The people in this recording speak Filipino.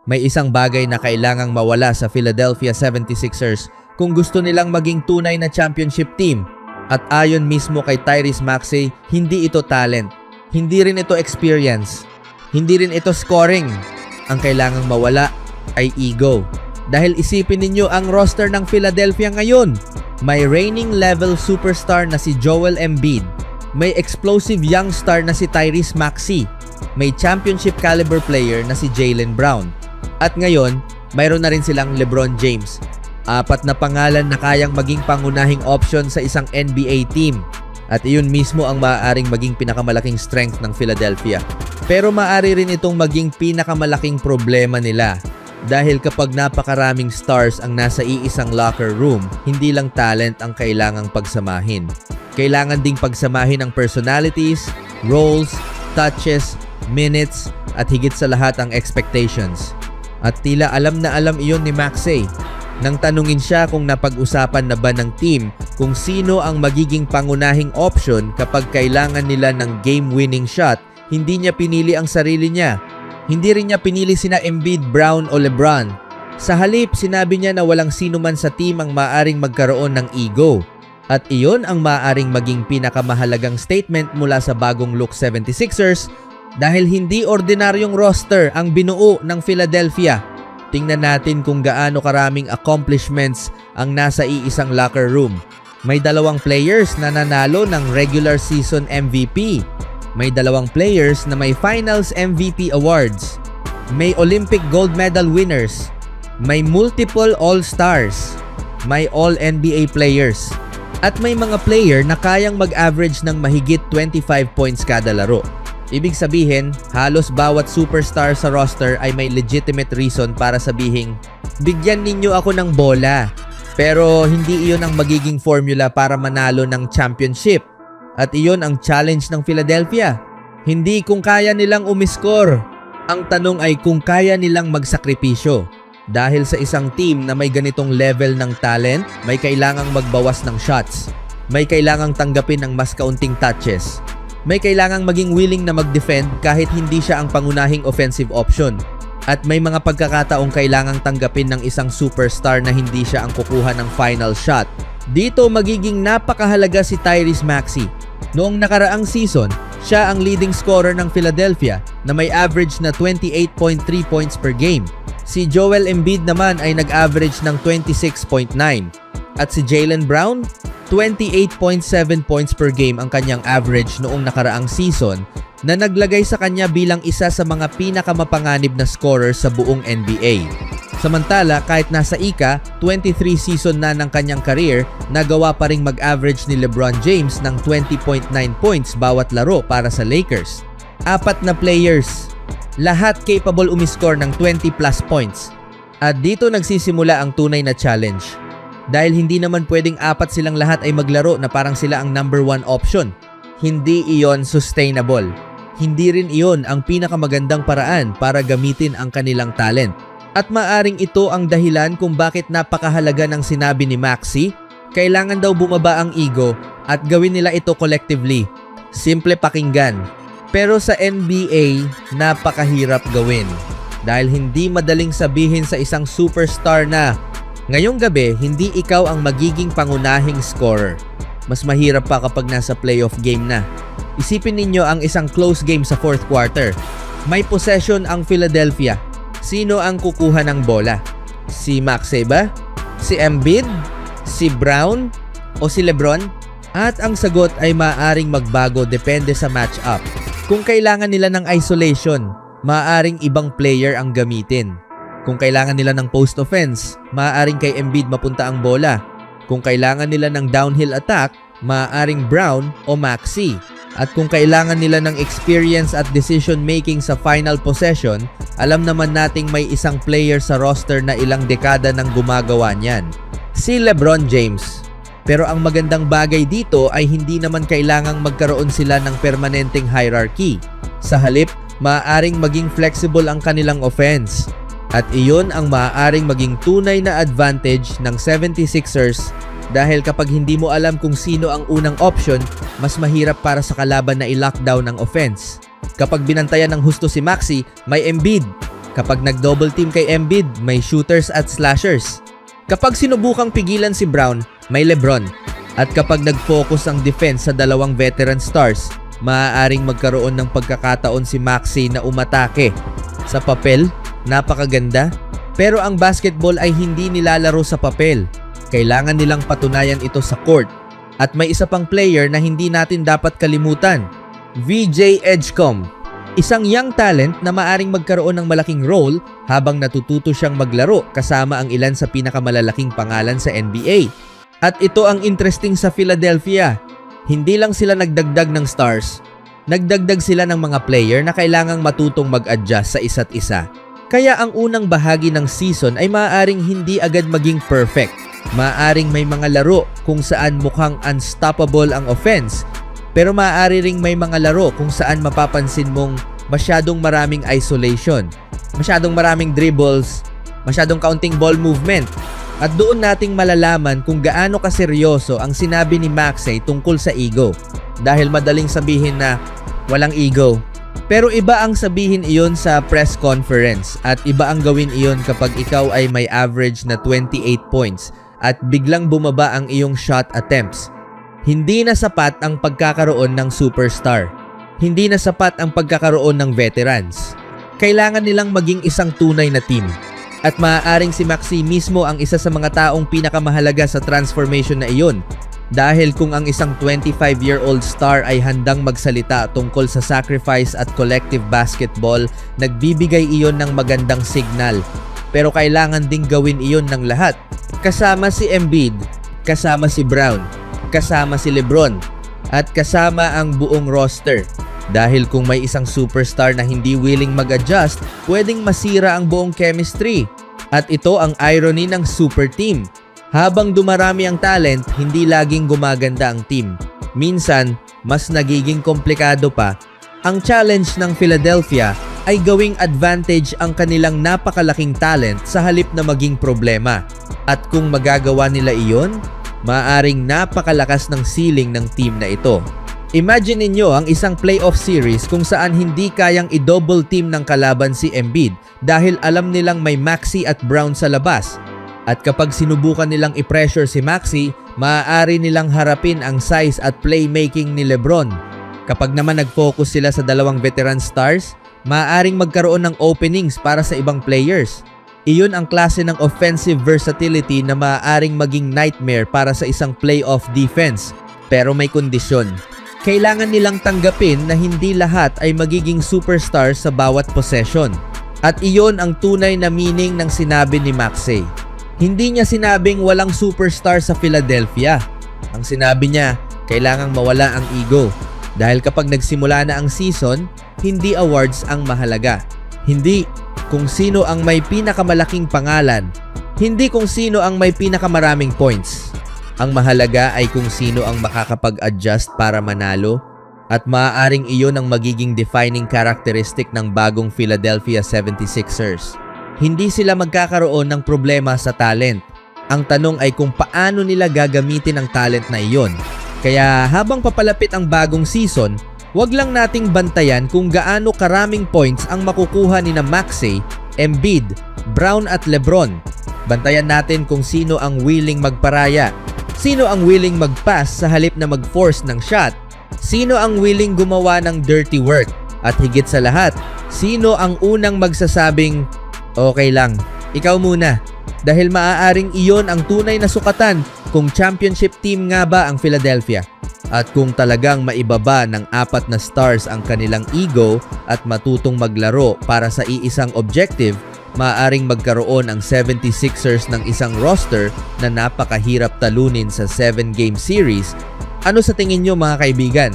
May isang bagay na kailangang mawala sa Philadelphia 76ers kung gusto nilang maging tunay na championship team. At ayon mismo kay Tyrese Maxey, hindi ito talent, hindi rin ito experience, hindi rin ito scoring. Ang kailangang mawala ay ego. Dahil isipin ninyo ang roster ng Philadelphia ngayon. May reigning level superstar na si Joel Embiid. May explosive young star na si Tyrese Maxey. May championship caliber player na si Jaylen Brown. At ngayon, mayroon na rin silang LeBron James. 4 na pangalan na kayang maging pangunahing option sa isang NBA team. At iyon mismo ang maaaring maging pinakamalaking strength ng Philadelphia. Pero maaari rin itong maging pinakamalaking problema nila. Dahil kapag napakaraming stars ang nasa iisang locker room, hindi lang talent ang kailangang pagsamahin. Kailangan ding pagsamahin ang personalities, roles, touches, minutes, at higit sa lahat ang expectations. At tila alam na alam iyon ni Maxey. Nang tanungin siya kung napag-usapan na ba ng team kung sino ang magiging pangunahing option kapag kailangan nila ng game-winning shot, hindi niya pinili ang sarili niya. Hindi rin niya pinili sina Embiid, Brown o LeBron. Sa halip, sinabi niya na walang sino man sa team ang maaring magkaroon ng ego. At iyon ang maaring maging pinakamahalagang statement mula sa bagong look 76ers dahil hindi ordinaryong roster ang binuo ng Philadelphia. Tingnan natin kung gaano karaming accomplishments ang nasa iisang locker room. May 2 players na nanalo ng regular season MVP. May 2 players na may finals MVP awards. May Olympic gold medal winners. May multiple all-stars. May all-NBA players. At may mga player na kayang mag-average ng mahigit 25 points kada laro. Ibig sabihin, halos bawat superstar sa roster ay may legitimate reason para sabihing, bigyan ninyo ako ng bola. Pero hindi iyon ang magiging formula para manalo ng championship. At iyon ang challenge ng Philadelphia. Hindi kung kaya nilang umiskor. Ang tanong ay kung kaya nilang magsakripisyo. Dahil sa isang team na may ganitong level ng talent, may kailangang magbawas ng shots. May kailangang tanggapin ng mas kaunting touches. May kailangang maging willing na mag-defend kahit hindi siya ang pangunahing offensive option. At may mga pagkakataong kailangang tanggapin ng isang superstar na hindi siya ang kukuha ng final shot. Dito magiging napakahalaga si Tyrese Maxey. Noong nakaraang season, siya ang leading scorer ng Philadelphia na may average na 28.3 points per game. Si Joel Embiid naman ay nag-average ng 26.9. At si Jaylen Brown, 28.7 points per game ang kanyang average noong nakaraang season na naglagay sa kanya bilang isa sa mga pinakamapanganib na scorer sa buong NBA. Samantala, kahit nasa ika, 23 season na ng kanyang career, nagawa pa ring mag-average ni LeBron James ng 20.9 points bawat laro para sa Lakers. 4 na players, lahat capable umiscore ng 20 plus points. At dito nagsisimula ang tunay na challenge. Dahil hindi naman pwedeng 4 silang lahat ay maglaro na parang sila ang number 1 option. Hindi iyon sustainable. Hindi rin iyon ang pinakamagandang paraan para gamitin ang kanilang talent. At maaring ito ang dahilan kung bakit napakahalaga ng sinabi ni Maxey, kailangan daw bumaba ang ego at gawin nila ito collectively. Simple pakinggan. Pero sa NBA, napakahirap gawin. Dahil hindi madaling sabihin sa isang superstar na, ngayong gabi, hindi ikaw ang magiging pangunahing scorer. Mas mahirap pa kapag nasa playoff game na. Isipin ninyo ang isang close game sa 4th quarter. May possession ang Philadelphia. Sino ang kukuha ng bola? Si Maxey ba? Si Embiid? Si Brown? O si LeBron? At ang sagot ay maaaring magbago depende sa matchup. Kung kailangan nila ng isolation, maaaring ibang player ang gamitin. Kung kailangan nila ng post offense, maaaring kay Embiid mapunta ang bola. Kung kailangan nila ng downhill attack, maaaring Brown o Maxey. At kung kailangan nila ng experience at decision making sa final possession, alam naman nating may isang player sa roster na ilang dekada nang gumagawa niyan. Si LeBron James. Pero ang magandang bagay dito ay hindi naman kailangang magkaroon sila ng permanenteng hierarchy. Sa halip, maaaring maging flexible ang kanilang offense. At iyon ang maaaring maging tunay na advantage ng 76ers dahil kapag hindi mo alam kung sino ang unang option, mas mahirap para sa kalaban na i-lockdown ang offense. Kapag binantayan ng husto si Maxey, may Embiid. Kapag nag-double team kay Embiid, may shooters at slashers. Kapag sinubukang pigilan si Brown, may LeBron. At kapag nag-focus ang defense sa dalawang veteran stars, maaaring magkaroon ng pagkakataon si Maxey na umatake. Sa papel, napakaganda. Pero ang basketball ay hindi nilalaro sa papel. Kailangan nilang patunayan ito sa court. At may isa pang player na hindi natin dapat kalimutan, VJ Edgecombe. Isang young talent na maaring magkaroon ng malaking role habang natututo siyang maglaro kasama ang ilan sa pinakamalalaking pangalan sa NBA. At ito ang interesting sa Philadelphia. Hindi lang sila nagdagdag ng stars, nagdagdag sila ng mga player na kailangang matutong mag-adjust sa isa't isa. Kaya ang unang bahagi ng season ay maaaring hindi agad maging perfect. Maaaring may mga laro kung saan mukhang unstoppable ang offense, pero maaari ring may mga laro kung saan mapapansin mong masyadong maraming isolation, masyadong maraming dribbles, masyadong counting ball movement. At doon nating malalaman kung gaano kaseryoso ang sinabi ni Maxey tungkol sa ego. Dahil madaling sabihin na walang ego. Pero iba ang sabihin iyon sa press conference at iba ang gawin iyon kapag ikaw ay may average na 28 points at biglang bumaba ang iyong shot attempts. Hindi na sapat ang pagkakaroon ng superstar. Hindi na sapat ang pagkakaroon ng veterans. Kailangan nilang maging isang tunay na team. At maaaring si Maxey mismo ang isa sa mga taong pinakamahalaga sa transformation na iyon. Dahil kung ang isang 25-year-old star ay handang magsalita tungkol sa sacrifice at collective basketball, nagbibigay iyon ng magandang signal. Pero kailangan ding gawin iyon ng lahat. Kasama si Embiid, kasama si Brown, kasama si LeBron, at kasama ang buong roster. Dahil kung may isang superstar na hindi willing mag-adjust, pwedeng masira ang buong chemistry. At ito ang irony ng super team. Habang dumarami ang talent, hindi laging gumaganda ang team. Minsan, mas nagiging komplikado pa. Ang challenge ng Philadelphia ay gawing advantage ang kanilang napakalaking talent sa halip na maging problema. At kung magagawa nila iyon, maaaring napakalakas ng ceiling ng team na ito. Imagine ninyo ang isang playoff series kung saan hindi kayang i-double team ng kalaban si Embiid dahil alam nilang may Maxey at Brown sa labas. At kapag sinubukan nilang i-pressure si Maxey, maaari nilang harapin ang size at playmaking ni LeBron. Kapag naman nag-focus sila sa dalawang veteran stars, maaaring magkaroon ng openings para sa ibang players. Iyon ang klase ng offensive versatility na maaaring maging nightmare para sa isang playoff defense. Pero may kondisyon. Kailangan nilang tanggapin na hindi lahat ay magiging superstar sa bawat possession. At iyon ang tunay na meaning ng sinabi ni Maxey. Hindi niya sinabing walang superstar sa Philadelphia. Ang sinabi niya, kailangang mawala ang ego. Dahil kapag nagsimula na ang season, hindi awards ang mahalaga. Hindi kung sino ang may pinakamalaking pangalan. Hindi kung sino ang may pinakamaraming points. Ang mahalaga ay kung sino ang makakapag-adjust para manalo at maaaring iyon ang magiging defining characteristic ng bagong Philadelphia 76ers. Hindi sila magkakaroon ng problema sa talent. Ang tanong ay kung paano nila gagamitin ang talent na iyon. Kaya habang papalapit ang bagong season, wag lang nating bantayan kung gaano karaming points ang makukuha ni na Maxey, Embiid, Brown at LeBron. Bantayan natin kung sino ang willing magparaya. Sino ang willing mag-pass sa halip na mag-force ng shot? Sino ang willing gumawa ng dirty work? At higit sa lahat, sino ang unang magsasabing, okay lang, ikaw muna. Dahil maaaring iyon ang tunay na sukatan kung championship team nga ba ang Philadelphia. At kung talagang maibaba ng 4 na stars ang kanilang ego at matutong maglaro para sa iisang objective, maaaring magkaroon ang 76ers ng isang roster na napakahirap talunin sa 7-game series. Ano sa tingin nyo mga kaibigan?